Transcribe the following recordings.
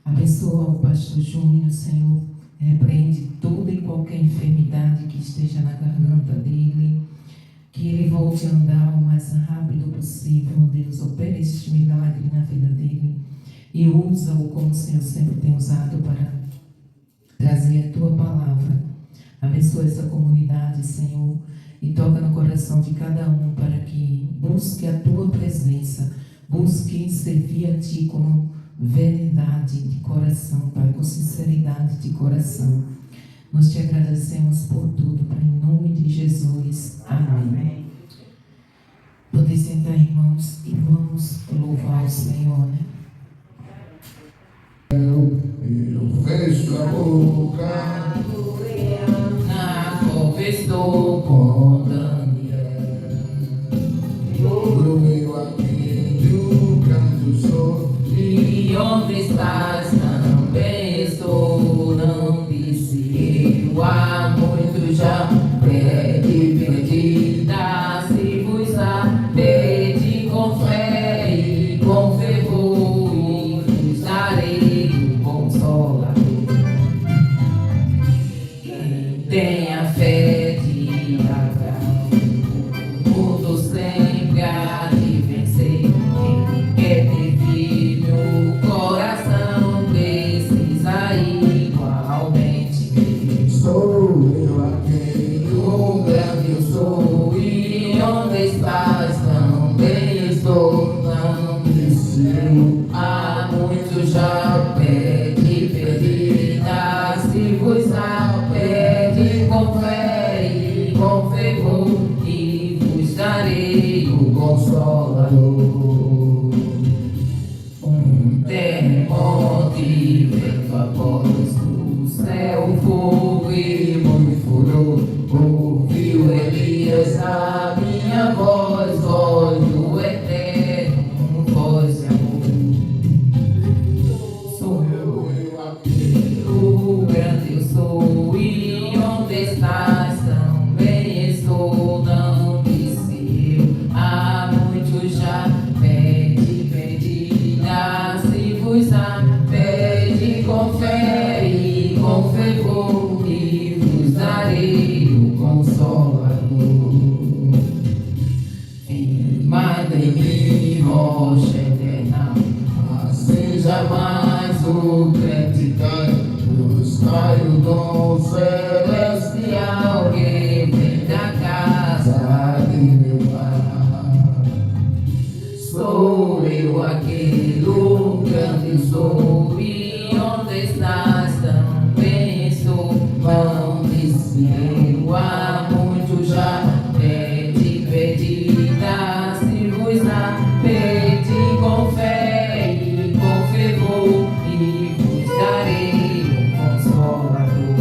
Abençoa o pastor Júnior, Senhor. Repreende toda e qualquer enfermidade que esteja na garganta dele. Que ele volte a andar o mais rápido possível, Deus. Opere este milagre na vida dele. E usa-o como o Senhor sempre tem usado para trazer a tua palavra. Abençoa essa comunidade, Senhor. E toca no coração de cada um para que busque a tua presença. Busque servir a ti com verdade de coração, Pai, com sinceridade de coração. Nós te agradecemos por tudo, Pai, em nome de Jesus. Amém. Podem sentar, irmãos, e vamos louvar o Senhor, né? Eu fecho a boca, na cova estou com Daniel. todo meu amigo, grande sou. E onde estás também estou, não disse eu há muito já. Pede, dá-se-vos a pede com fé e com fervor, e vos darei o consolador. Quem tem a fé de Abraão, o mundo sempre há de vencer. Quem quer ter vida no coração precisa igualmente crer. Sou eu aquele, O grande eu sou, e onde estás também estou, não disse eu. há muito já. Pede, dá-se-vos a pede com fé e com fervor, e vos darei o Consolador. Um terremoto e vento após do céu, fogo e muito furor. Ouviu Elias a minha voz, voz do eterno, voz de amor. Sou Eu aquele, o grande eu sou, e onde estás também estou, não disse eu há muito já. Pede, dá-se-vos a pede com fé e com fervor, e vos darei o Consolador. Firmada em mim, rocha eterna, assim jamais o crente cai. Buscai o dom celestial que vem da casa de meu Pai. Sou eu aquele, o grande sou, e onde estás também estou, não disse eu há muito já. Pede, dá-se-vos a pede com fé e com fervor, e vos darei o Consolador.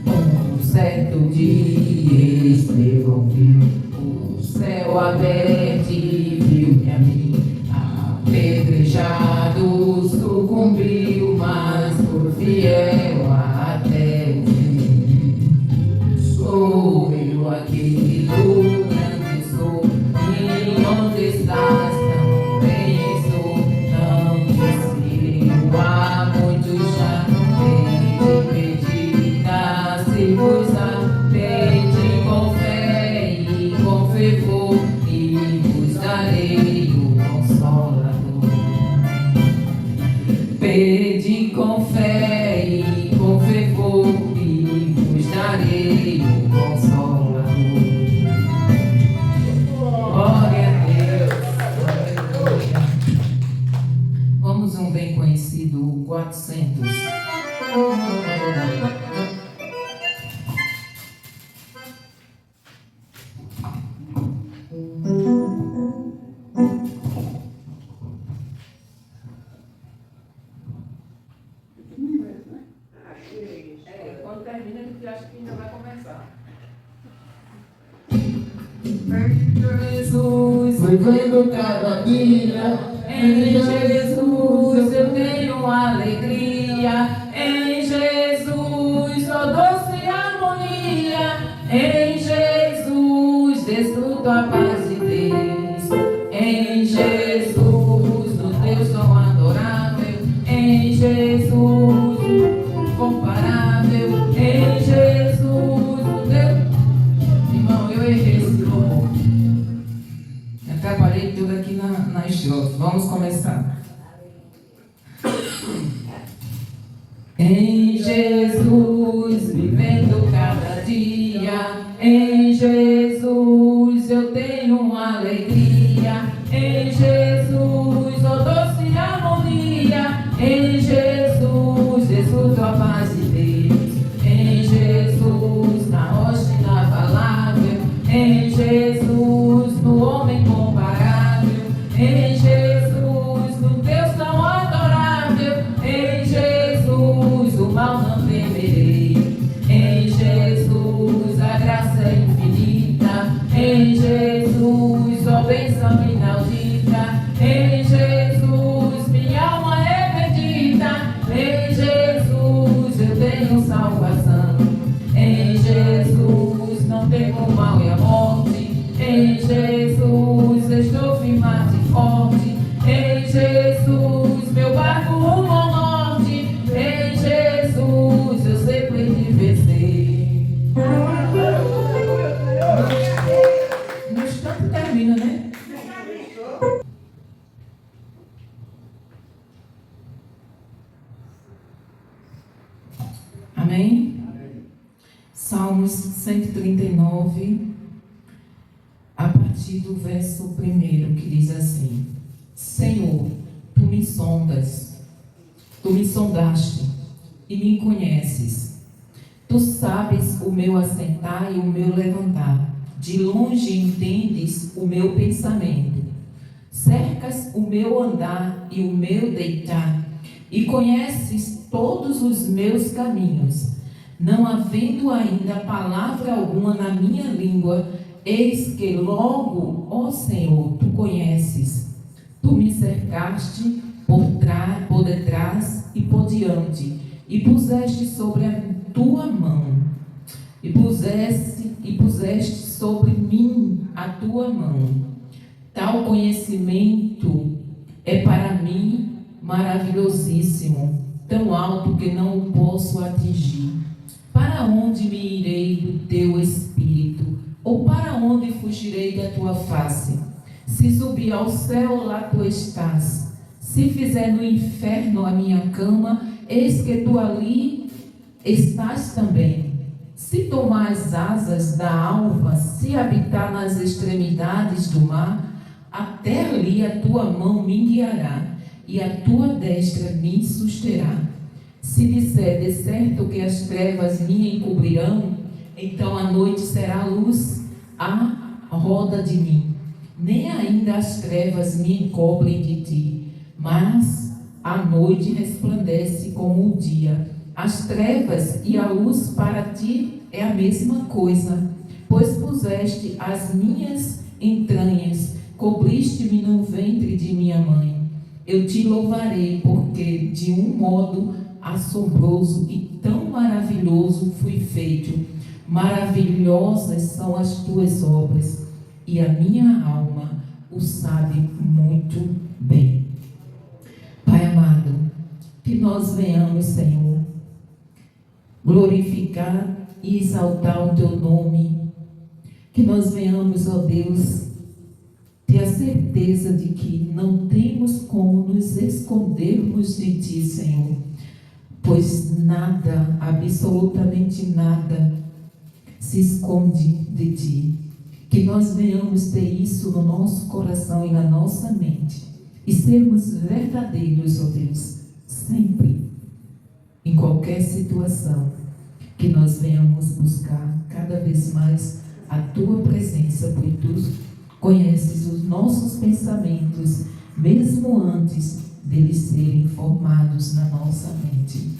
Um certo dia Estevão viu o céu aberto e viu-me a mim, apedrejado, sucumbiu, mas por fiel até o fim. Sou eu aquele, o grande sou, e onde estás também estou, não disse eu há muito já. Pede, dá-se-vos a pede com fé e com fervor, e vos darei o Consolador. Pede com fé e com fervor, e vos darei o Consolador. Glória a Deus. Vamos um bem conhecido, o 400. Quando termina, a gente acha que ainda vai começar. Jesus, vivendo cada dia, em Jesus eu tenho alegria. Em Jesus só doce harmonia. Em Jesus desfruto a paz de Deus. Em Jesus no Deus tão adorável. Em Jesus Em Jesus, vivendo cada dia. Em Jesus, eu tenho alegria. Em Jesus, ó doce harmonia. Em Jesus, desfruto a paz de Deus. Em Jesus, na rocha inabalável. Em Jesus, no homem comparável. Em Jesus, no Deus tão adorável. Em Jesus, o mal não temerei. Em Jesus, a graça é infinita. Em Jesus, ó bênção inaudita. Em Jesus, minha alma é bendita. Em Jesus, eu tenho salvação. Em Jesus, não temo o mal e a morte. Em Jesus, estou firmado e forte. Em Jesus, meu barco rumo ao norte. Em Jesus, eu sempre te vencer. No instante termina, né? Amém? Salmos 139, a partir do verso 1, que diz assim: Senhor, tu me sondaste e me conheces. Tu sabes o meu assentar e o meu levantar. De longe entendes o meu pensamento. Cercas o meu andar e o meu deitar, e conheces todos os meus caminhos. Não havendo ainda palavra alguma na minha língua, eis que logo, ó Senhor, tu conheces. Tu me cercaste por detrás e por diante, e puseste sobre a tua mão, e puseste sobre mim a tua mão. Tal conhecimento é para mim maravilhosíssimo, tão alto que não o posso atingir. Para onde me irei do teu espírito? Ou para onde fugirei da tua face? Se subir ao céu, lá tu estás. Se fizer no inferno a minha cama, eis que tu ali estás também. Se tomar as asas da alva, se habitar nas extremidades do mar, até ali a tua mão me guiará, e a tua destra me susterá. Se disser de certo que as trevas me encobrirão, então a noite será luz à roda de mim. Nem ainda as trevas me encobrem de ti, mas a noite resplandece como o dia. As trevas e a luz para ti é a mesma coisa, pois puseste as minhas entranhas, cobriste-me no ventre de minha mãe. Eu te louvarei, porque de um modo assombroso e tão maravilhoso fui feito. Maravilhosas são as tuas obras, e a minha alma o sabe muito bem. Pai amado, que nós venhamos, Senhor, glorificar e exaltar o teu nome. Que nós venhamos, ó Deus, ter a certeza de que não temos como nos escondermos de ti, Senhor, pois nada, absolutamente nada, se esconde de ti. Que nós venhamos ter isso no nosso coração e na nossa mente, e sermos verdadeiros, ó Deus, sempre, em qualquer situação. Que nós venhamos buscar cada vez mais a tua presença, porque tu conheces os nossos pensamentos, mesmo antes deles serem formados na nossa mente.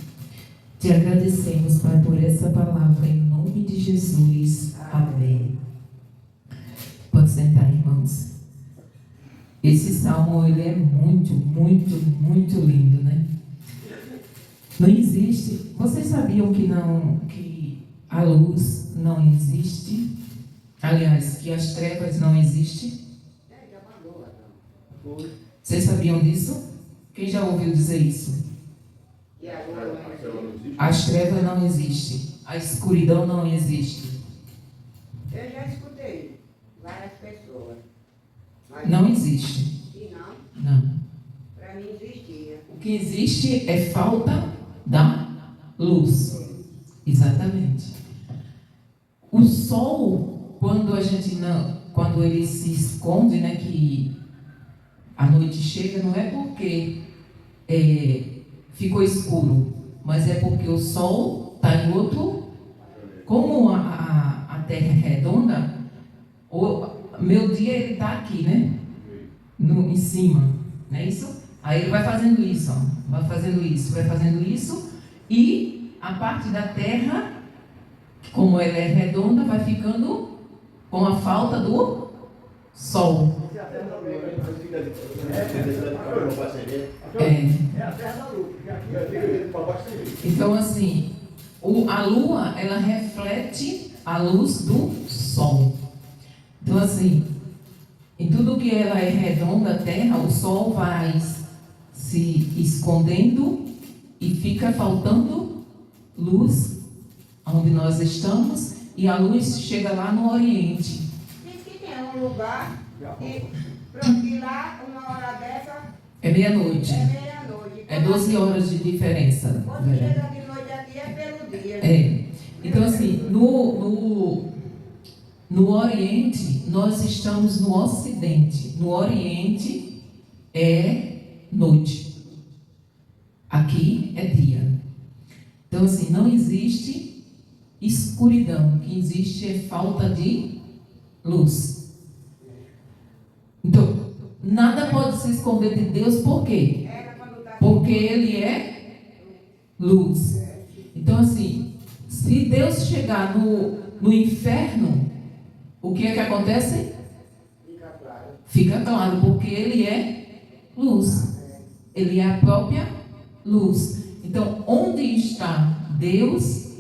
Te agradecemos, Pai, por essa palavra, em nome de Jesus. Amém. Pode sentar, irmãos. Esse salmo, ele é muito, muito, muito lindo, né? Não existe. Vocês sabiam que a luz não existe? Aliás, que as trevas não existem? Vocês sabiam disso? Quem já ouviu dizer isso? As trevas não existem. A escuridão não existe. Eu já escutei várias pessoas. Mas Não existe. E não, Não. para mim existia. O que existe é falta da luz. Exatamente. O sol, quando ele se esconde, né, que a noite chega, não é porque ficou escuro, mas é porque o sol está em outro. Como a Terra é redonda, o meu dia ele está aqui, né? Em cima, não é isso? Aí ele vai fazendo isso, ó, vai fazendo isso, e a parte da Terra, como ela é redonda, vai ficando com a falta do sol. Então, assim, a lua, ela reflete a luz do sol. Então, assim, em tudo que ela é redonda, a Terra, o sol vai se escondendo e fica faltando luz onde nós estamos, e a luz chega lá no Oriente. Diz que tem um lugar que lá, uma hora dessa, É meia-noite. É 12 horas de diferença. Quando chega de noite aqui é pelo dia. Então, assim, no Oriente, nós estamos no Ocidente. No Oriente é noite. Aqui é dia. Então, assim, não existe escuridão. O que existe é falta de luz. Então, nada pode se esconder de Deus, por quê? Porque Ele é luz. Então, assim, se Deus chegar no inferno, o que é que acontece? Fica claro, porque Ele é luz. Ele é a própria luz. Então, onde está Deus,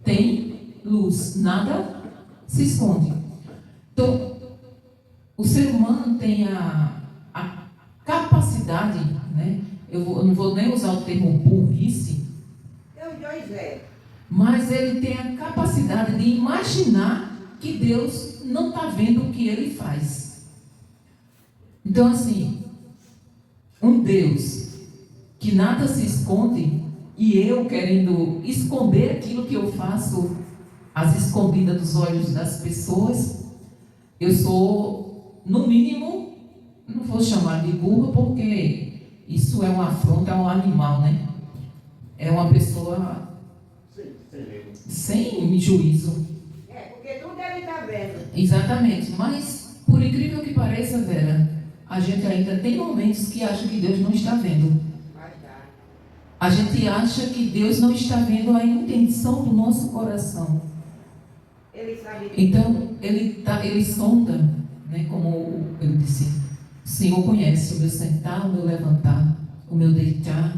tem luz. Nada se esconde. Então, o ser humano tem a capacidade, né? Eu não vou nem usar o termo burrice, mas ele tem a capacidade de imaginar que Deus não está vendo o que ele faz. Então, assim, um Deus que nada se esconde, e eu querendo esconder aquilo que eu faço às escondidas dos olhos das pessoas, eu sou, no mínimo, não vou chamar de burra, porque isso é uma afronta a um animal, né? É uma pessoa sem juízo. Porque tudo ele está vendo. Exatamente, mas por incrível que pareça, Vera, a gente ainda tem momentos que acha que Deus não está vendo. A gente acha que Deus não está vendo a intenção do nosso coração. Então, ele sonda, né, como eu disse, o Senhor conhece o meu sentar, o meu levantar, o meu deitar.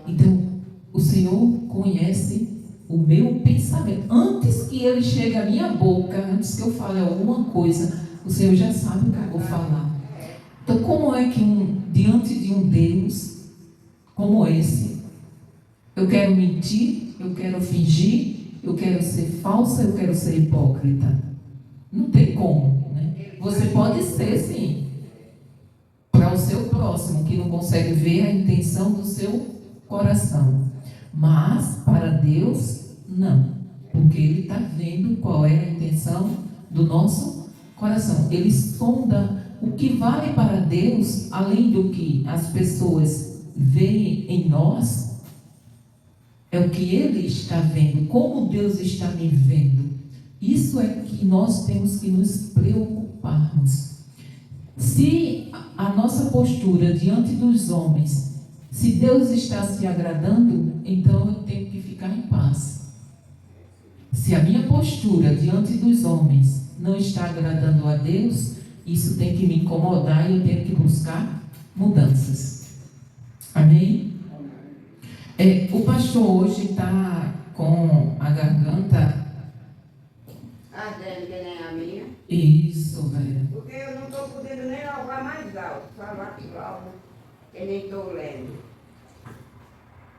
Então, o Senhor conhece o meu pensamento. Antes que ele chegue à minha boca, antes que eu fale alguma coisa, o Senhor já sabe o que eu vou falar. Então, como é que diante de um Deus como esse, eu quero mentir, eu quero fingir, eu quero ser falsa, eu quero ser hipócrita? Não tem como, né? Você pode ser, sim, para o seu próximo, que não consegue ver a intenção do seu coração. Mas, para Deus, não. Porque Ele está vendo qual é a intenção do nosso coração. Ele sonda o que vale para Deus, além do que as pessoas veem em nós, é o que Ele está vendo, como Deus está me vendo. Isso é que nós temos que nos preocuparmos. Se a nossa postura diante dos homens, se Deus está se agradando, então eu tenho que ficar em paz. Se a minha postura diante dos homens não está agradando a Deus, isso tem que me incomodar e eu tenho que buscar mudanças. Amém? O pastor hoje está com a garganta ardendo, que nem a minha. Isso, velho. Porque eu não estou podendo nem louvar mais alto. Falar que louvo, que nem estou lendo.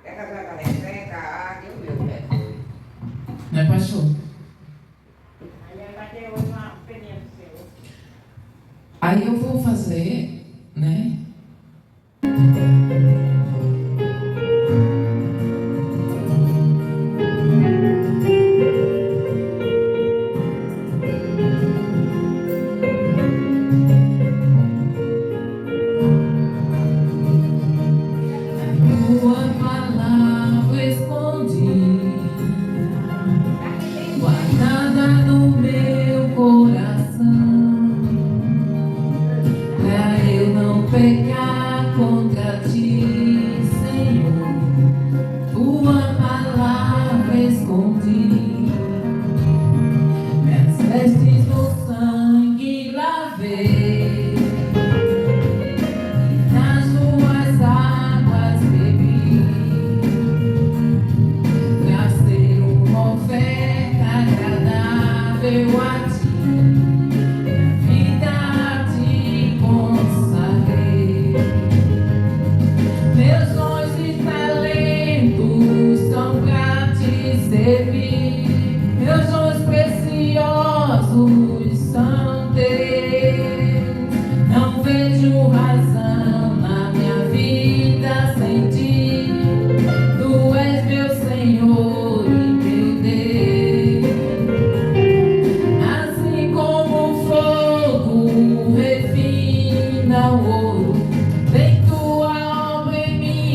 Pega a garganta, refreca, arde, o meu Jesus. Não é, pastor? Aí ela tem hoje uma peninha do Senhor. Aí eu vou fazer, né?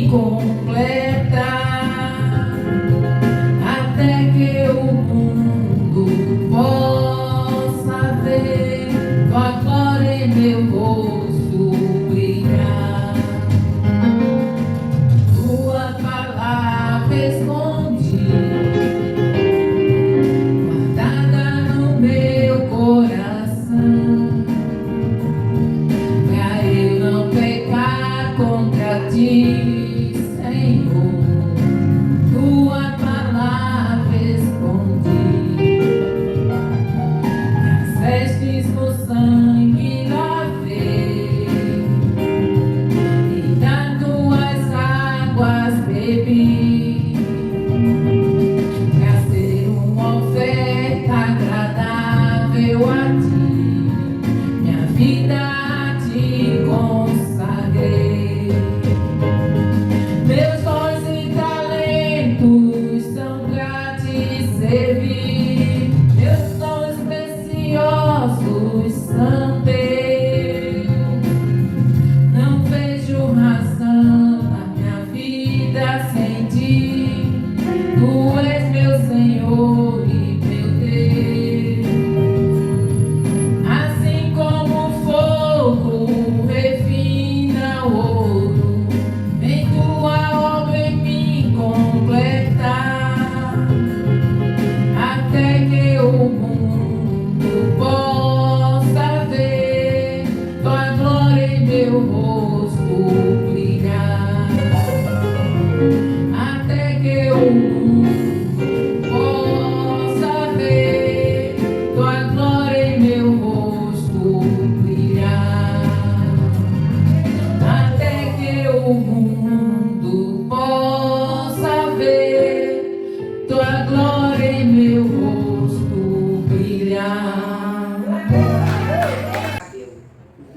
completa, até que o mundo possa ver tua glória em meu rosto brilhar. Tua palavra escondi, guardada no meu coração, pra eu não pecar contra ti, Senhor. Tua palavra escondi, nas vestes no sangue lavei, e das tuas águas bebi, pra ser uma oferta agradável a ti, minha vida a ti consagrei. Meus dons e talentos são pra te servir, meus dons preciosos são teus. Não vejo razão na minha vida sem ti, tu és meu Senhor e meu Deus. Assim como o fogo refina o ouro, vem tua obra em mim completar, até que o mundo possa ver tua glória em meu rosto brilhar, até que o mundo possa ver tua glória em meu rosto brilhar, até que o mundo possa ver tua glória em meu rosto brilhar.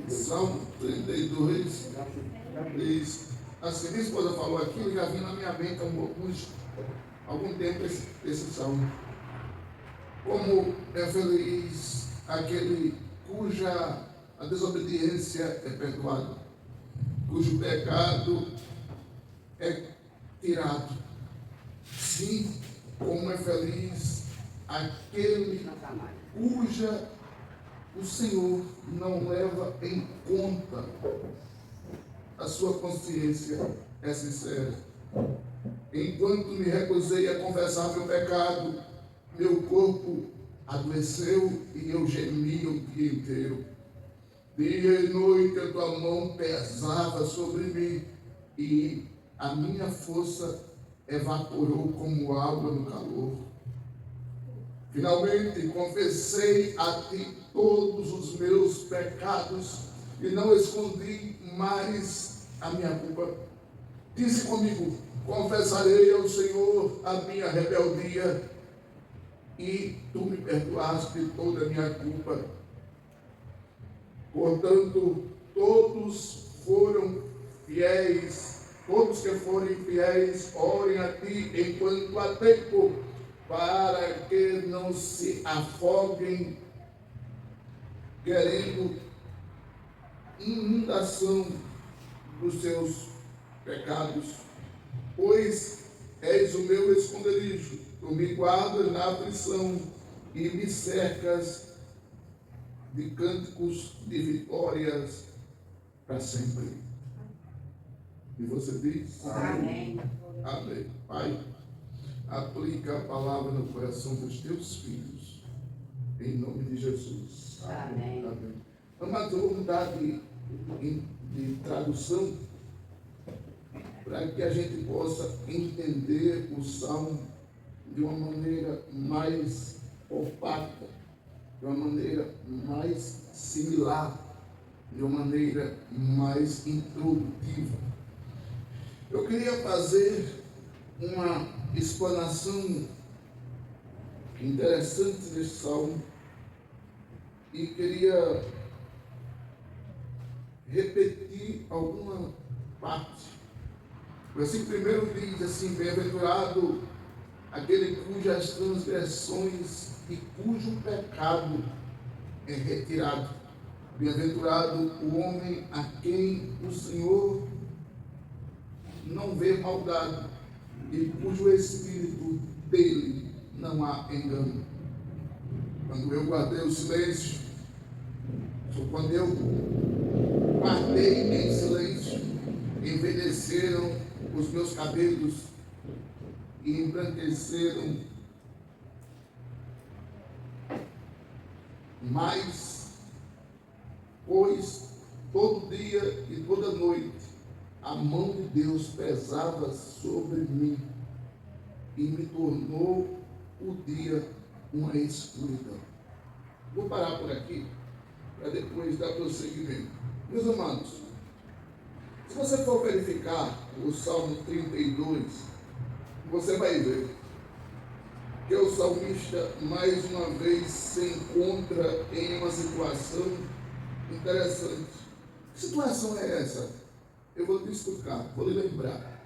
Salmo 32, 3. Assim, minha esposa falou aquilo, já vinha na minha mente há algum tempo esse salmo. Como é feliz aquele cuja a desobediência é perdoada, cujo pecado é tirado. Sim, como é feliz aquele cuja o Senhor não leva em conta, a sua consciência é sincera. Enquanto me recusei a confessar meu pecado, meu corpo adoeceu e eu gemia o dia inteiro. Dia e noite a tua mão pesava sobre mim e a minha força evaporou como água no calor. Finalmente confessei a ti todos os meus pecados e não escondi mais a minha culpa. Disse comigo: confessarei ao Senhor a minha rebeldia e tu me perdoaste toda a minha culpa. Portanto, todos foram fiéis, todos que forem fiéis, orem a ti enquanto há tempo, para que não se afoguem querendo inundação dos seus pecados. Pois és o meu esconderijo, tu me guardas na aflição e me cercas de cânticos de vitórias para sempre. E você diz? Amém. Amém. Pai, aplica a palavra no coração dos teus filhos, em nome de Jesus. Amém. Amém. Mas eu vou mudar de tradução para que a gente possa entender o Salmo de uma maneira mais compacta, de uma maneira mais similar, de uma maneira mais introdutiva. Eu queria fazer uma explanação interessante desse salmo e queria repetir alguma parte. O versículo primeiro diz assim: bem-aventurado aquele cujas transgressões e cujo pecado é retirado. Bem-aventurado o homem a quem o Senhor não vê maldade e cujo espírito dele não há engano. Quando eu guardei o silêncio, ou quando eu guardei em silêncio, envelheceram os meus cabelos e embranqueceram mais, pois todo dia e toda noite a mão de Deus pesava sobre mim e me tornou o dia uma escuridão. Vou parar por aqui para depois dar prosseguimento. Meus amados, se você for verificar o Salmo 32, você vai ver que o salmista mais uma vez se encontra em uma situação interessante. Que situação é essa? Eu vou lhe explicar, vou lhe lembrar.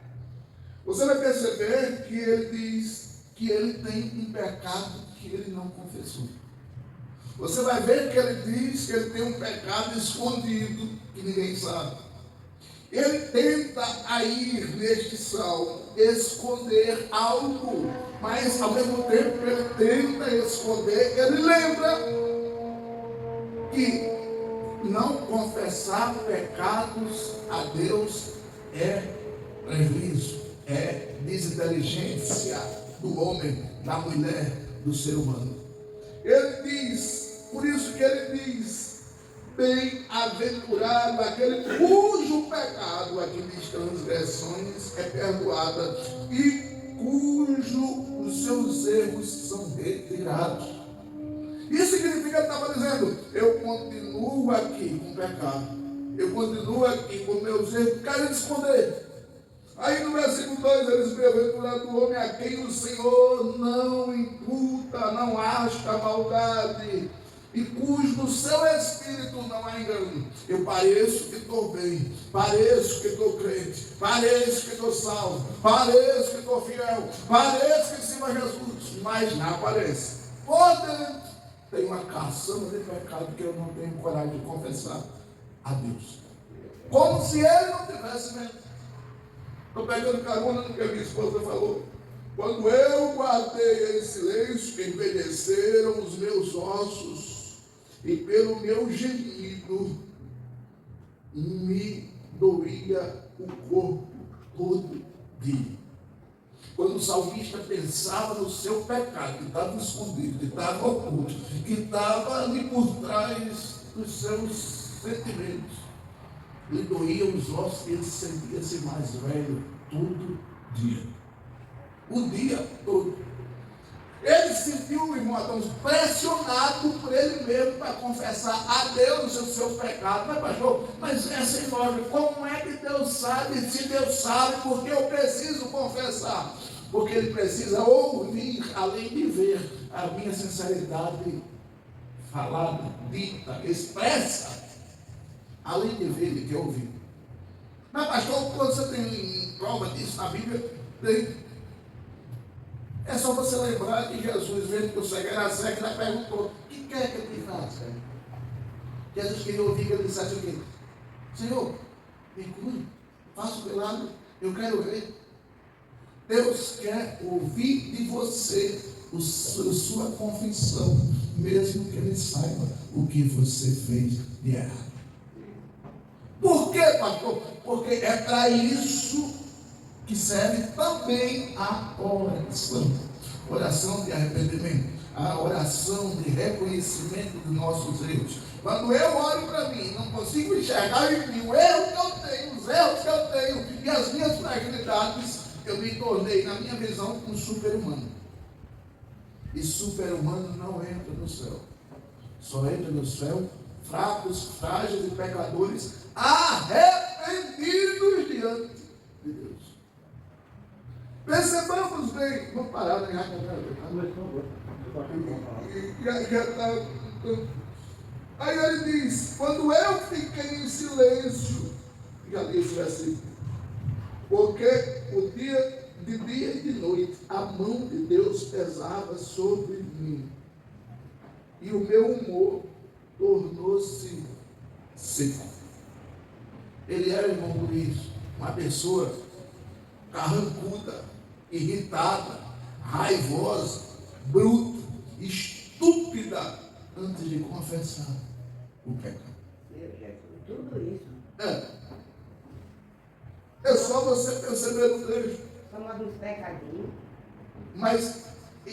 Você vai perceber que ele diz que ele tem um pecado que ele não confessou. Você vai ver que ele diz que ele tem um pecado escondido que ninguém sabe. Ele tenta aí neste salmo esconder algo, mas ao mesmo tempo que ele tenta esconder, ele lembra que não confessar pecados a Deus é prejuízo, é desinteligência do homem, da mulher, do ser humano. Ele diz, por isso que ele diz: bem-aventurado aquele cujo pecado, aqui diz transgressões, é perdoada e cujo os seus erros são retirados. Isso significa que ele estava dizendo: eu continuo aqui com pecado, eu continuo aqui com meus erros, quero esconder. Aí no versículo 2 ele diz: bem-aventurado o homem a quem o Senhor não imputa, não acha maldade, e cujo no seu espírito não há engano. Eu pareço que estou bem, pareço que estou crente, pareço que estou salvo, pareço que estou fiel, pareço que sirvo a Jesus, mas não aparece. Por dentro tem uma caçamba de pecado que eu não tenho coragem de confessar a Deus, como se ele não tivesse medo. Estou pegando carona no que a minha esposa falou. Quando eu guardei em silêncio, envelheceram os meus ossos, e pelo meu gemido me doía o corpo todo dia. Quando o salmista pensava no seu pecado, que estava escondido, que estava oculto, que estava ali por trás dos seus sentimentos, lhe doía os ossos e ele sentia-se mais velho todo dia. O dia todo. Ele se sentiu, irmão Adão, pressionado por ele mesmo para confessar a Deus os seus pecados. Mas pastor, mas essa é enorme. Como é que Deus sabe? Se Deus sabe, porque eu preciso confessar? Porque ele precisa ouvir, além de ver, a minha sinceridade falada, dita, expressa. Além de ver, ele quer ouvir. Mas pastor, quando você tem prova disso na Bíblia, tem. É só você lembrar que Jesus, vendo que o cego era cego, ele perguntou: o que quer que eu te faça? Jesus queria ouvir que ele dissesse o quê? Senhor, me cure, faça o milagre, eu quero ver. Deus quer ouvir de você sua confissão, mesmo que ele saiba o que você fez de errado. Por quê, pastor? Porque é para isso que serve também a oração. Oração de arrependimento, a oração de reconhecimento dos nossos erros. Quando eu olho para mim, não consigo enxergar em mim o erro que eu tenho, os erros que eu tenho e as minhas fragilidades, eu me tornei, na minha visão, um super-humano. E super-humano não entra no céu. Só entra no céu fracos, frágeis e pecadores arrependidos diante de Deus. Percebamos bem, vamos parar, né? Aí ele diz: quando eu fiquei em silêncio, já li esse versículo, porque o dia de dia e de noite a mão de Deus pesava sobre mim, e o meu humor tornou-se seco. Ele era, irmão Luiz, uma pessoa carrancuda, irritada, raivosa, bruta, estúpida, antes de confessar o pecado. Meu Jesus, tudo isso. É só você perceber o trecho. Somos dos pecadinhos. Mas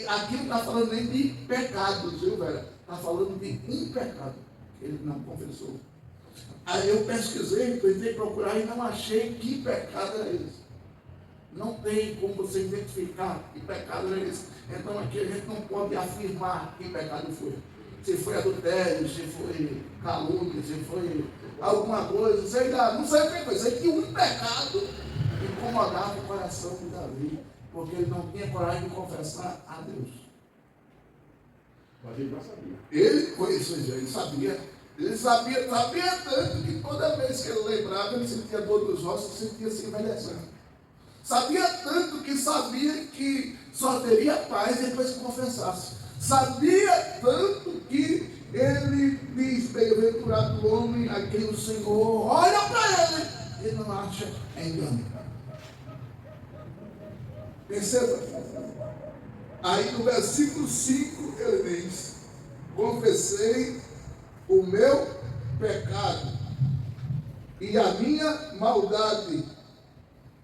aqui não está falando nem de pecados, viu, velho? Está falando de um pecado que ele não confessou. Aí eu pesquisei, tentei procurar e não achei que pecado era esse. Não tem como você identificar que pecado era esse. Então aqui a gente não pode afirmar que pecado foi. Se foi adultério, se foi calúnia, se foi alguma coisa, sei lá, não sei o que foi. Sei que um pecado incomodava o coração de Davi, porque ele não tinha coragem de confessar a Deus. Mas ele já sabia. Ele sabia tanto que toda vez que ele lembrava, ele sentia dor dos ossos, sentia se envelhecendo. Sabia tanto que sabia que só teria paz depois que confessasse. Sabia tanto que ele diz: bem-aventurado o homem a quem o Senhor olha para ele e não acha engano. Perceba? Aí no versículo 5 ele diz: confessei o meu pecado e a minha maldade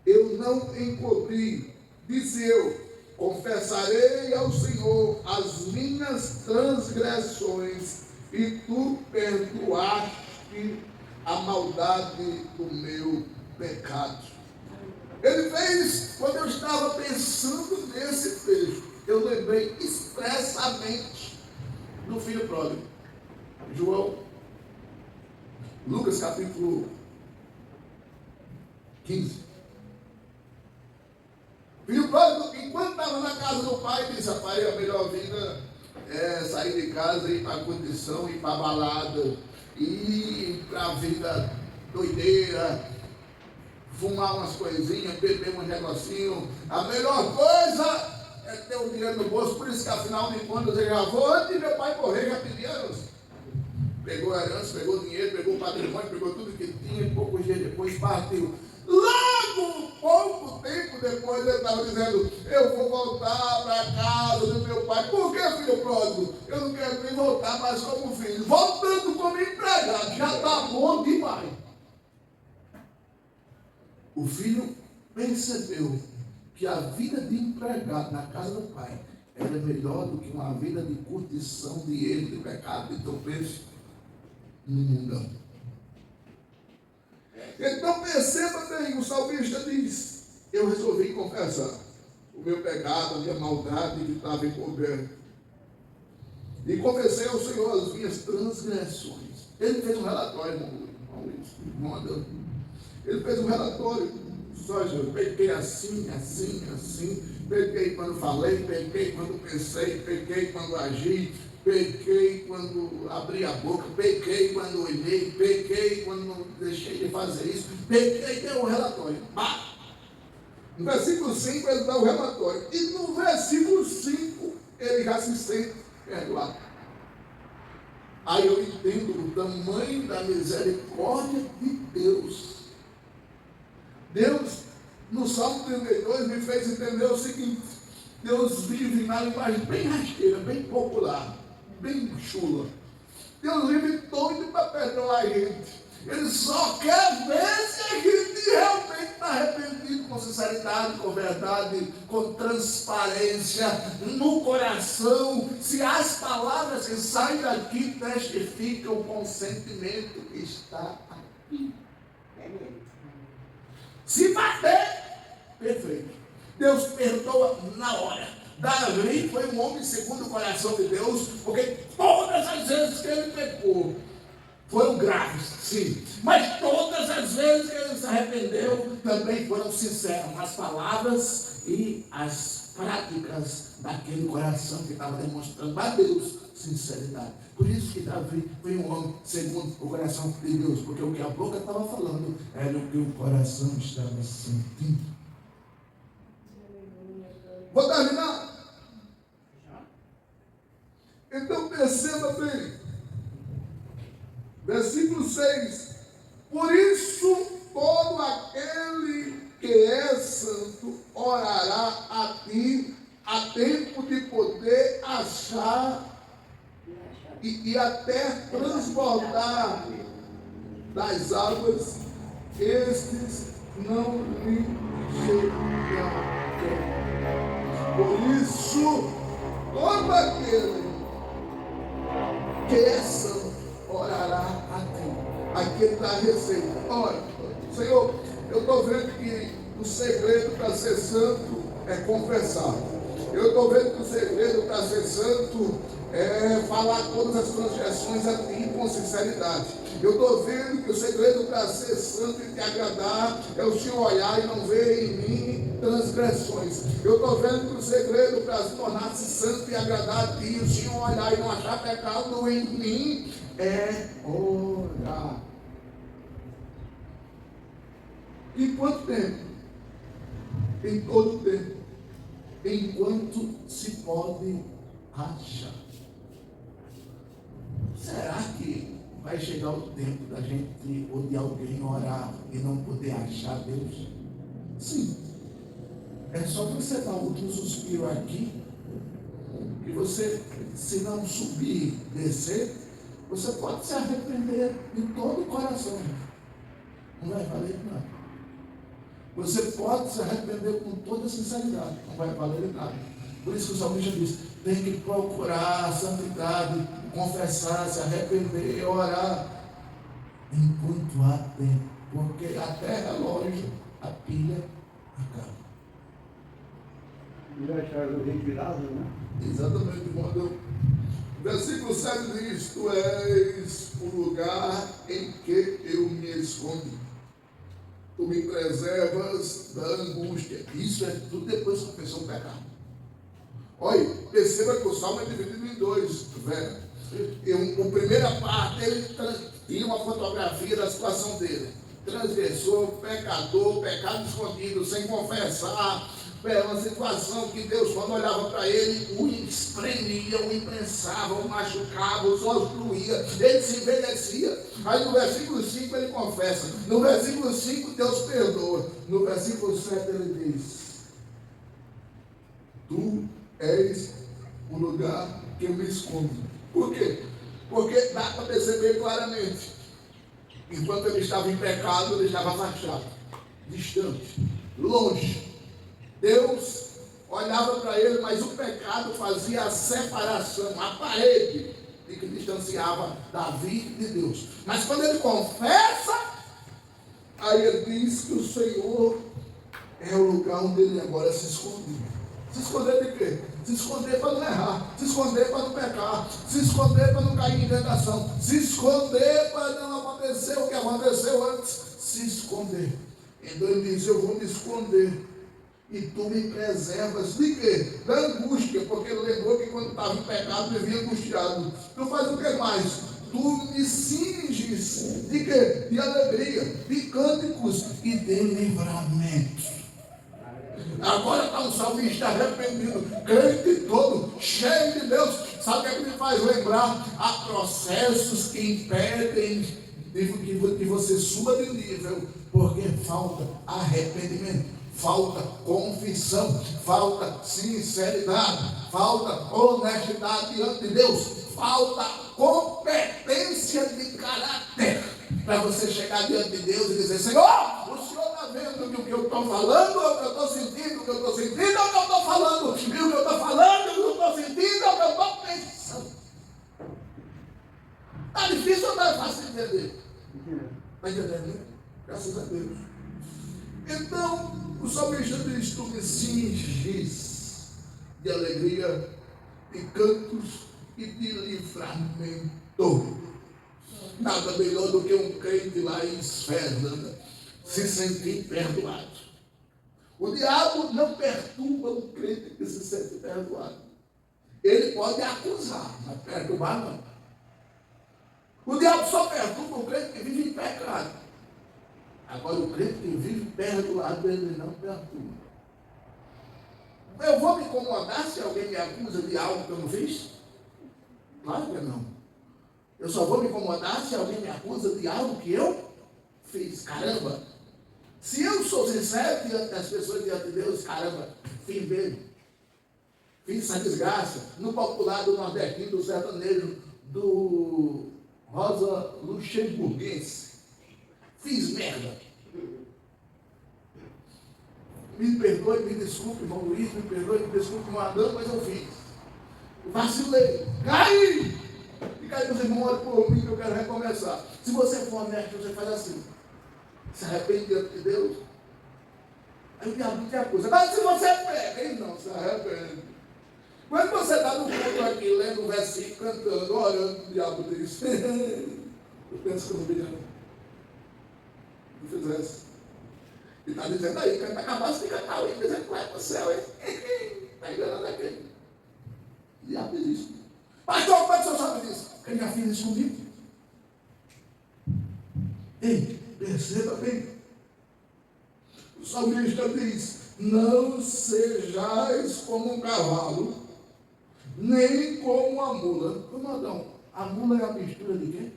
eu não encobri. Disse eu: confessarei ao Senhor as minhas transgressões e tu perdoaste a maldade do meu pecado. Ele fez, quando eu estava pensando nesse texto, eu lembrei expressamente do filho pródigo. Lucas capítulo 15. Filho pródigo, enquanto estava na casa do pai, disse: pai, a melhor vida é sair de casa, ir para a condição, ir para a balada, ir para a vida doideira, fumar umas coisinhas, beber um negocinho. A melhor coisa é ter o dinheiro no bolso. Por isso que afinal de contas eu já vou, antes de meu pai morrer, já pedi herança. Pegou a herança, pegou o dinheiro, pegou o patrimônio, pegou tudo que tinha e poucos dias depois partiu. Logo, pouco tempo depois, ele estava dizendo: eu vou voltar para a casa do meu pai. Por que, filho pródigo? Eu não quero nem voltar mais como filho. Voltando como empregado, já está bom demais. O filho percebeu que a vida de empregado na casa do pai era melhor do que uma vida de curtição, de erro, de pecado, de tropeço no mundão. Então perceba bem, o salmista diz: eu resolvi confessar o meu pecado, a minha maldade que estava encoberta. E confessei ao Senhor as minhas transgressões. Ele fez um relatório, ele fez um relatório. Só eu pequei assim, pequei quando falei, pequei quando pensei, pequei quando agi, pequei quando abri a boca, pequei quando olhei, pequei quando não deixei de fazer isso, pequei, deu um relatório. No versículo 5 ele dá o relatório, e no versículo 5 ele já se sente perdoado. Aí eu entendo o tamanho da misericórdia de Deus. Deus, no Salmo 32, me fez entender o seguinte: Deus vive na linguagem bem rasteira, bem popular, bem chula. Deus vive doido para perdoar a gente. Ele só quer ver se a gente realmente está arrependido com sinceridade, com verdade, com transparência no coração. Se as palavras que saem daqui testificam com o sentimento que está aqui. É mesmo. Se bater, perfeito. Deus perdoa na hora. Davi foi um homem segundo o coração de Deus, porque todas as vezes que ele pecou foram graves, sim, mas todas as vezes que ele se arrependeu também foram sinceras as palavras e as práticas daquele coração que estava demonstrando a Deus sinceridade. Por isso que Davi foi um homem segundo o coração de Deus, porque o que a boca estava falando era o que o coração estava sentindo. Vou terminar. Então perceba bem, versículo 6: por isso todo aquele que é santo até transbordar das águas, estes não lhe chegarão. Por isso, todo aquele que é santo orará a ti. Aqui está a receita. Ora, Senhor, eu estou vendo que o segredo para ser santo é confessar. Eu estou vendo que o segredo para ser santo é falar todas as transgressões a ti com sinceridade. Eu estou vendo que o segredo para ser santo e te agradar é o Senhor olhar e não ver em mim transgressões. Eu estou vendo que o segredo para se tornar-se santo e agradar a ti, o Senhor olhar e não achar pecado em mim, é orar. Em quanto tempo? Em todo tempo. Enquanto se pode achar. Será que vai chegar o tempo da gente ou de alguém orar e não poder achar Deus? Sim. É só você dar outro suspiro aqui, que você, se não subir, descer, você pode se arrepender de todo o coração. Não vai valer nada. Você pode se arrepender com toda sinceridade, não vai valer nada. Por isso que o salmista diz, tem que procurar a santidade, confessar, se arrepender, orar, enquanto há tempo, porque até relógio a pilha acaba. E acharam o rei de Lázaro, né? Exatamente, quando versículo 7 diz, tu és o lugar em que eu me escondi. Tu me preservas da angústia. Isso é tudo depois que a pessoa pecar. Olha, perceba que o salmo é dividido em dois, velho. A primeira parte, ele tinha uma fotografia da situação dele. Transgressor, pecador, pecado escondido, sem confessar. É uma situação que Deus, quando olhava para ele, o espremia, o imprensava, o machucava, os olhos doía, ele se envelhecia. Aí no versículo 5 ele confessa, no versículo 5 Deus perdoa, no versículo 7 ele diz, tu és o lugar que eu me escondo. Por quê? Porque dá para perceber claramente, enquanto ele estava em pecado, ele estava afastado, distante, longe. Deus olhava para ele, mas o pecado fazia a separação, a parede que distanciava Davi de Deus. Mas quando ele confessa, aí ele diz que o Senhor é o lugar onde ele agora se esconde. Se esconder de quê? Se esconder para não errar, se esconder para não pecar, se esconder para não cair em tentação, se esconder para não acontecer o que aconteceu antes, se esconder. Então ele diz, eu vou me esconder. E tu me preservas de quê? Da angústia, porque ele lembrou que quando estava em pecado, vivia angustiado. Tu faz o que mais? Tu me cinges de quê? De alegria, de cânticos e de livramento. Agora está um salmista arrependido, crente todo, cheio de Deus. Sabe o que me faz lembrar? Há processos que impedem que você suba de nível, porque falta arrependimento. Falta confissão, falta sinceridade, falta honestidade diante de Deus, falta competência de caráter para você chegar diante de Deus e dizer, Senhor, o Senhor está vendo que o que eu estou falando, é o que eu estou sentindo, o que eu estou sentindo, é o que eu estou falando, e o que eu estou falando, é o que eu estou sentindo, é o que eu estou pensando. Está difícil ou não é fácil de entender? Está entendendo? Graças a Deus. Então, o salmista diz, tu me cinges de alegria, de cantos e de livramento. Nada melhor do que um crente lá em Esfera, se sentir perdoado. O diabo não perturba um crente que se sente perdoado. Ele pode acusar, mas perturbar não. O diabo só perturba um crente que vive em pecado. Agora o crente que vive perdoado, ele não perturba. Eu vou me incomodar se alguém me acusa de algo que eu não fiz? Claro que não. Eu só vou me incomodar se alguém me acusa de algo que eu fiz. Caramba! Se eu sou sincero diante das pessoas, diante de Deus, caramba, fiz mesmo. Fiz essa desgraça. No popular do nordestino, do sertanejo, do Rosa Luxemburguense. Fiz merda. Me perdoe, me desculpe, irmão Luiz, me perdoe, me desculpe, irmão Adão, mas eu fiz. Vacilei, caí! E caí, meus irmãos, olha por mim que eu quero recomeçar. Se você for honesto, você faz assim. Se arrepende diante de Deus. Aí o diabo tem a coisa. Mas se você pega, ele não se arrepende. Quando você está no culto aqui, lendo o versículo, cantando, orando, o diabo diz. Eu penso que eu não me engano. Não fizesse. E está dizendo aí, canta acabasse de cantar, e dizendo que vai para o céu, hein? Está enganando aquele. O diabo diz isso. Pastor, como é que o senhor sabe disso? Porque ele já fez isso comigo. Ei, perceba bem. O salmista diz: não sejais como um cavalo, nem como uma mula. Comadão, a mula é a mistura de quê?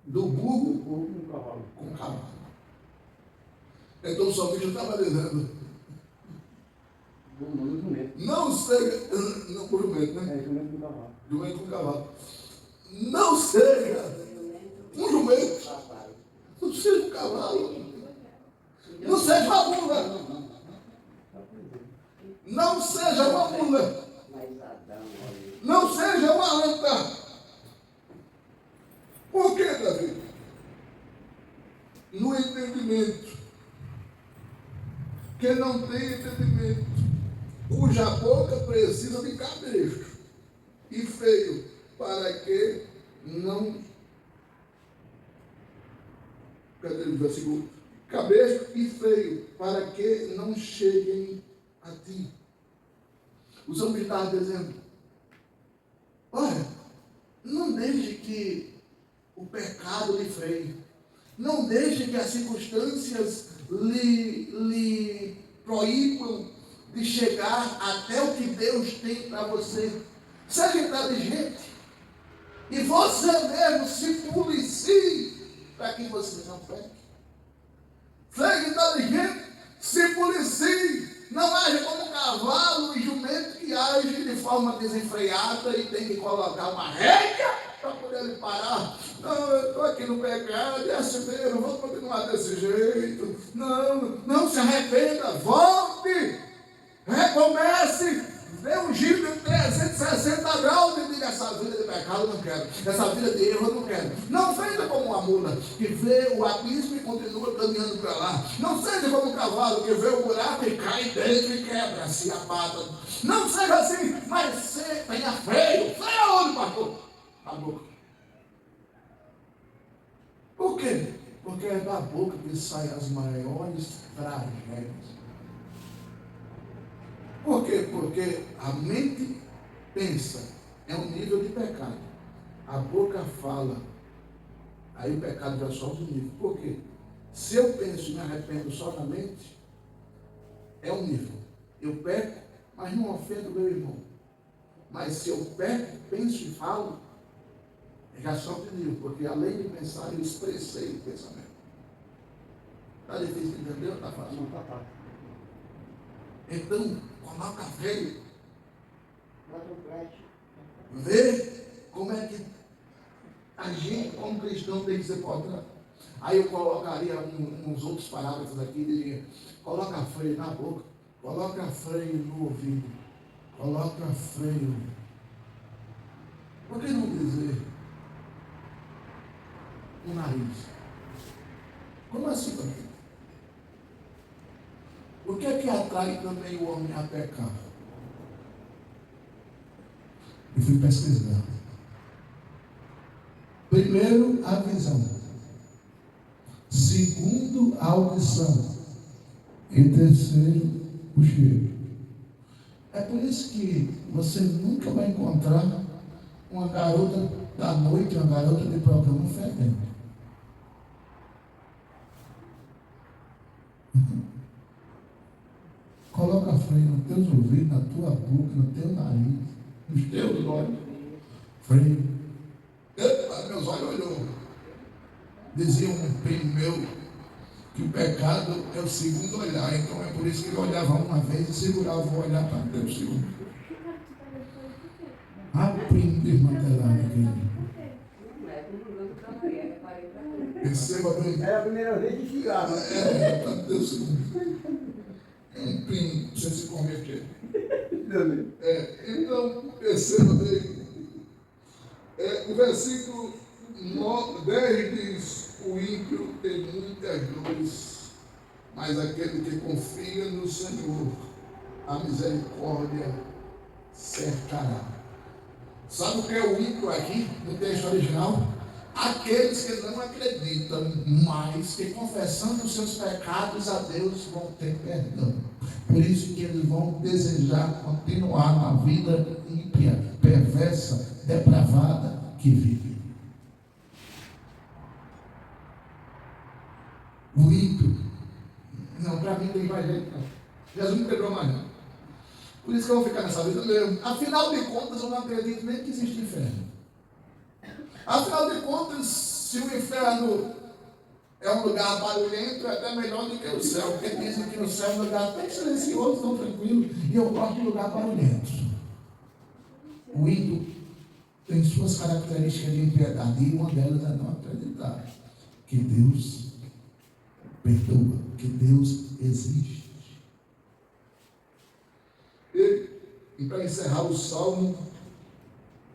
Do burro Ou um cavalo. com o cavalo. Então o salmista estava dizendo: Do jumento. não seja. Não, por jumento, né? É, jumento com cavalo. Jumento com cavalo. Não seja um jumento. Não seja um cavalo. Não seja uma mula. Não seja uma mula. Não seja uma anta. Por que, Davi? No entendimento. Quem não tem entendimento, cuja boca precisa de cabresto e feio, para que não. Cadê o versículo? Cabresto e feio, para que não cheguem a ti. O salmista estava dizendo: olha, não deixe que o pecado lhe freie. Não deixe que as circunstâncias lhe proíbam de chegar até o que Deus tem para você. Seja inteligente. E você mesmo se policie para que você não peque. Seja inteligente, se policie. Não age como um cavalo e jumento que age de forma desenfreada e tem que colocar uma rédea para poder ele parar. Não, eu estou aqui no pecado, é assim mesmo, vou continuar desse jeito. Não se arrependa, volte, recomece, dê um giro de 360 graus e diga: essa vida de pecado eu não quero, essa vida de erro eu não quero. Não seja como uma mula que vê o abismo e continua caminhando para lá. Não seja como um cavalo que vê o buraco e cai dentro e quebra-se a pata. Não seja assim, mas tenha freio. Freio aonde, pastor? A boca. Por quê? Porque é da boca que saem as maiores tragédias. Por quê? Porque a mente pensa, é um nível de pecado. A boca fala, aí o pecado já sobe o nível. Por quê? Se eu penso e me arrependo só na mente, é um nível. Eu peco, mas não ofendo o meu irmão. Mas se eu peco, penso e falo, já sobe o nível, porque além de pensar, eu expressei o pensamento. Está difícil de entender ou está fácil? Não, tá fácil. Então, coloca freio. Vê como é que a gente, como cristão, tem que ser portado. Aí eu colocaria uns outros parágrafos aqui, diria: coloca freio na boca, coloca freio no ouvido, coloca freio. Por que não dizer no nariz? Como assim também? O que é que atrai também o homem a pecar? Eu fui pesquisar. Primeiro, a visão. Segundo, a audição. E terceiro, o cheiro. É por isso que você nunca vai encontrar uma garota da noite, uma garota de programa fedendo. Coloca freio nos teus ouvidos, na tua boca, no teu nariz, nos teus olhos. Freio. Epa, meus olhos olhou. Dizia um primo meu que o pecado é o segundo olhar. Então é por isso que ele olhava uma vez e segurava o olhar para Deus segundo. tudo desmantelado aqui. Não é, não lembro pra Maria, reparei pra mim. Perceba bem. Era a primeira vez que chegava. Deus, é um pino para você se converter. Então, perceba bem. O versículo 10 diz: o ímpio tem muitas dores, mas aquele que confia no Senhor, a misericórdia cercará. Sabe o que é o ímpio aqui, no texto original? Aqueles que não acreditam, mas que confessando os seus pecados a Deus vão ter perdão. Por isso que eles vão desejar continuar na vida ímpia, perversa, depravada que vive. O ímpio, não, para mim tem mais jeito não. Jesus não quebrou mais não. Por isso que eu vou ficar nessa vida mesmo. Afinal de contas, eu não acredito nem que existe inferno. Afinal de contas, se o inferno é um lugar barulhento, é até melhor do que o céu. Porque dizem que no céu é um lugar tão silencioso, tão tranquilo. E eu gosto de lugar barulhento. O ímpio tem suas características de impiedade. E uma delas é não acreditar que Deus perdoa, que Deus existe. E para encerrar o salmo,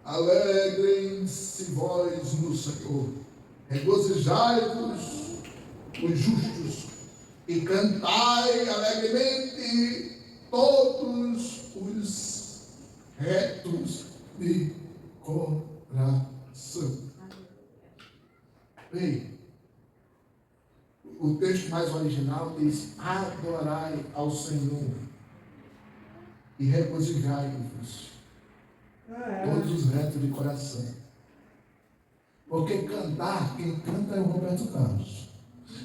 alegrem-se vós no Senhor, regozijai-vos os justos, e cantai alegremente todos os retos de coração. Ei, o texto mais original diz: adorai ao Senhor e regozijai-vos todos os retos de coração. Porque cantar, quem canta é o Roberto Carlos.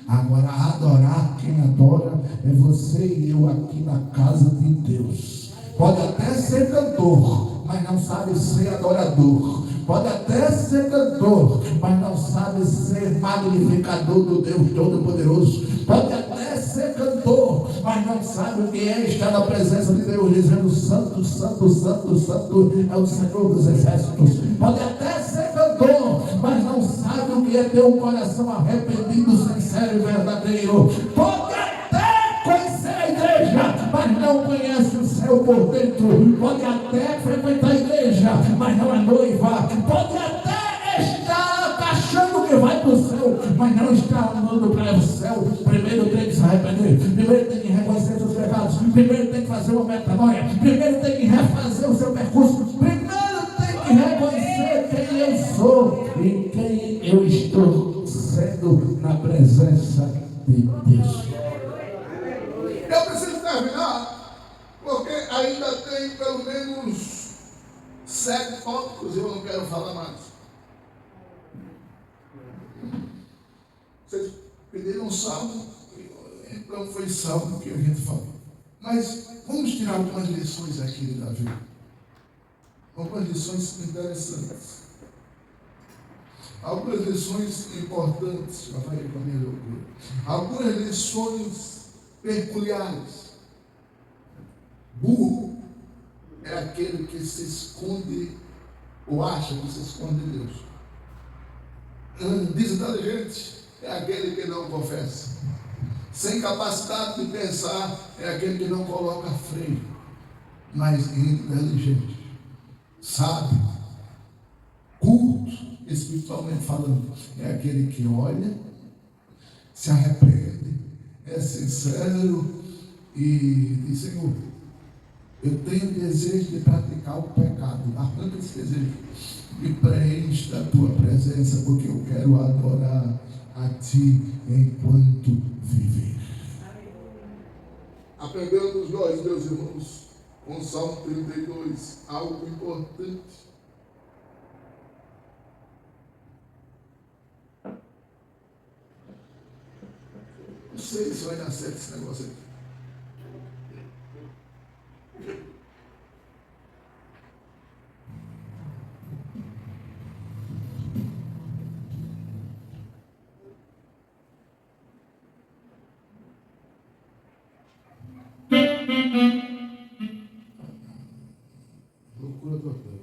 Agora, adorar, quem adora é você e eu aqui na casa de Deus. Pode até ser cantor, mas não sabe ser adorador. Pode até ser cantor, mas não sabe ser magnificador do Deus Todo-Poderoso. Pode até ser cantor, mas não sabe o que é estar na presença de Deus, dizendo: Santo, Santo, Santo, Santo é o Senhor dos Exércitos. Pode até ser cantor, mas não sabe o que é ter um coração arrependido, sincero e verdadeiro. Pode até conhecer a igreja, mas não conhece o céu por dentro. Pode até frequentar a igreja, mas não é noiva. Pode até estar achando que vai para o céu, mas não está andando para o céu. Primeiro tem que se arrepender, primeiro tem que reconhecer seus pecados, primeiro tem que fazer uma metanoia, primeiro tem que refazer o seu percurso, primeiro tem que reconhecer quem eu sou e quem eu estou sendo na presença de Deus. Eu preciso terminar, porque ainda tem pelo menos 7 tópicos e eu não quero falar mais. Vocês pediram um salmo, então foi salmo que a gente falou. Mas vamos tirar algumas lições aqui de Davi. Algumas lições interessantes. Algumas lições importantes. Já falei com a minha loucura. Algumas lições peculiares. Burro é aquele que se esconde ou acha que se esconde de Deus. Desinteligente é aquele que não confessa. Sem capacidade de pensar é aquele que não coloca freio. Mas inteligente, sábio, culto, espiritualmente falando, é aquele que olha, se arrepende, é sincero e diz: Senhor, eu tenho desejo de praticar o pecado, arranca esse desejo e preenche da tua presença, porque eu quero adorar a ti enquanto viver. Aprendemos nós, meus irmãos, com o Salmo 32, algo importante. Não sei se vai dar certo esse negócio aqui. Loucura total.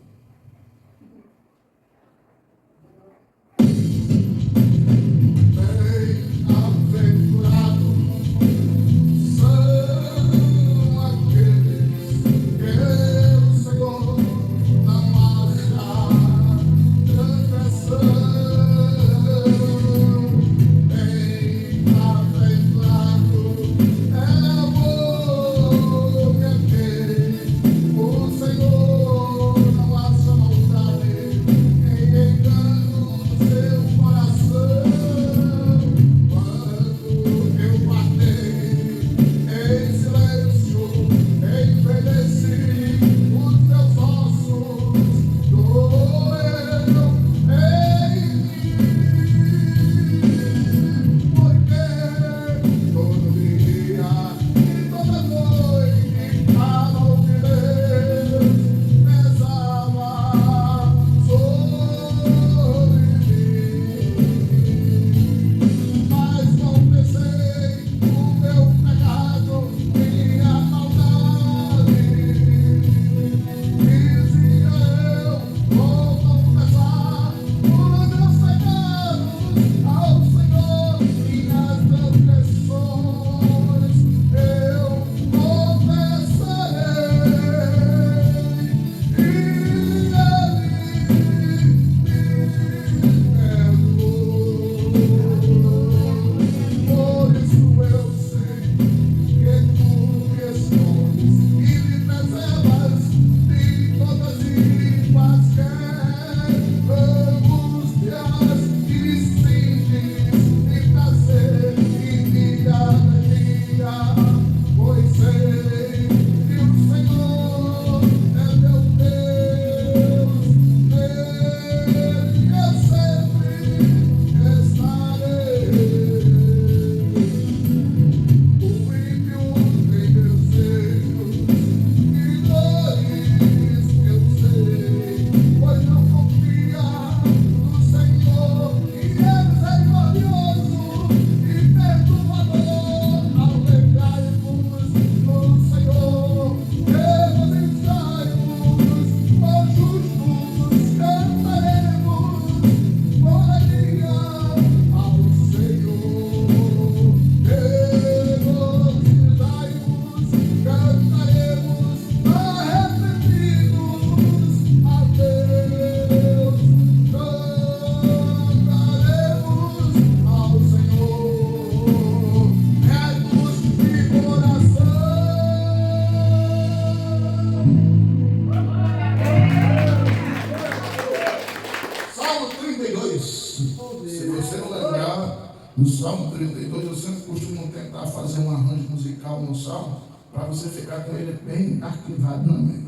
Salmo 32, eu sempre costumo tentar fazer um arranjo musical no Salmo, para você ficar com ele bem arquivado na mente.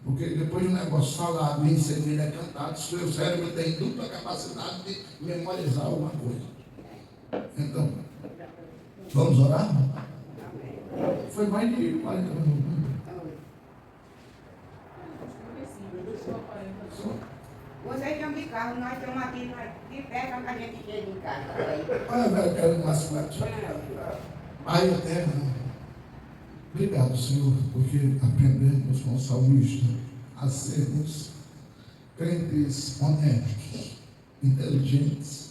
Porque depois de um negócio falado e em seguida é cantado, o seu cérebro tem dupla capacidade de memorizar alguma coisa. Então, vamos orar? Foi mais de 40 minutos. Vocês estão de carro, nós estamos aqui de pé, quando a gente chega em casa. Olha, velho, quero mais forte. Pai eterno, obrigado, Senhor, porque aprendemos com o salmista a sermos crentes honestos, inteligentes,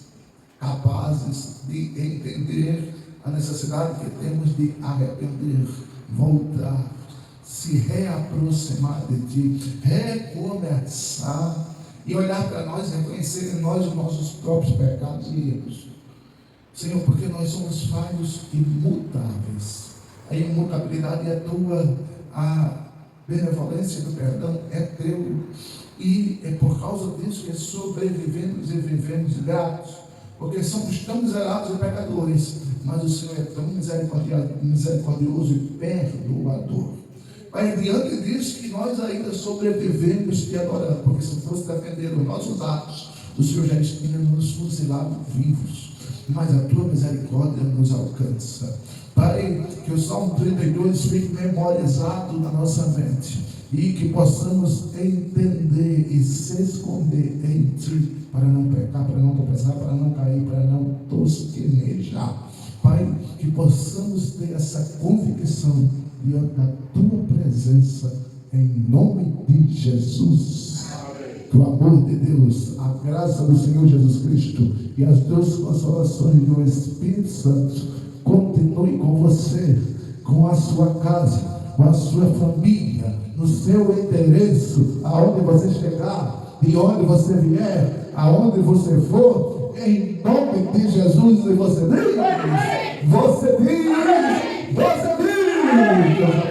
capazes de entender a necessidade que temos de arrepender, voltar, se reaproximar de Ti, recomeçar e olhar para nós e reconhecer em nós os nossos próprios pecados e erros. Senhor, porque nós somos falhos imutáveis. A imutabilidade é Tua, a benevolência do perdão é Teu, e é por causa disso que sobrevivemos e vivemos gratos, porque somos tão miseráveis e pecadores, mas o Senhor é tão misericordioso e perdoador. Pai, diante disso que nós ainda sobrevivemos te adorando, porque se fosse defender os nossos atos, o Senhor já tinha nos fuzilado vivos, mas a Tua misericórdia nos alcança. Pai, que o Salmo 32 fique memorizado na nossa mente e que possamos entender e se esconder em Ti, para não pecar, para não tropeçar, para não cair, para não tosquenejar. Pai, que possamos ter essa convicção diante da Tua presença, em nome de Jesus. Que o amor de Deus, a graça do Senhor Jesus Cristo e as duas consolações do Espírito Santo continue com você, com a sua casa, com a sua família, no seu endereço, aonde você chegar, de onde você vier, aonde você for, em nome de Jesus. E você diz, você diz, você diz.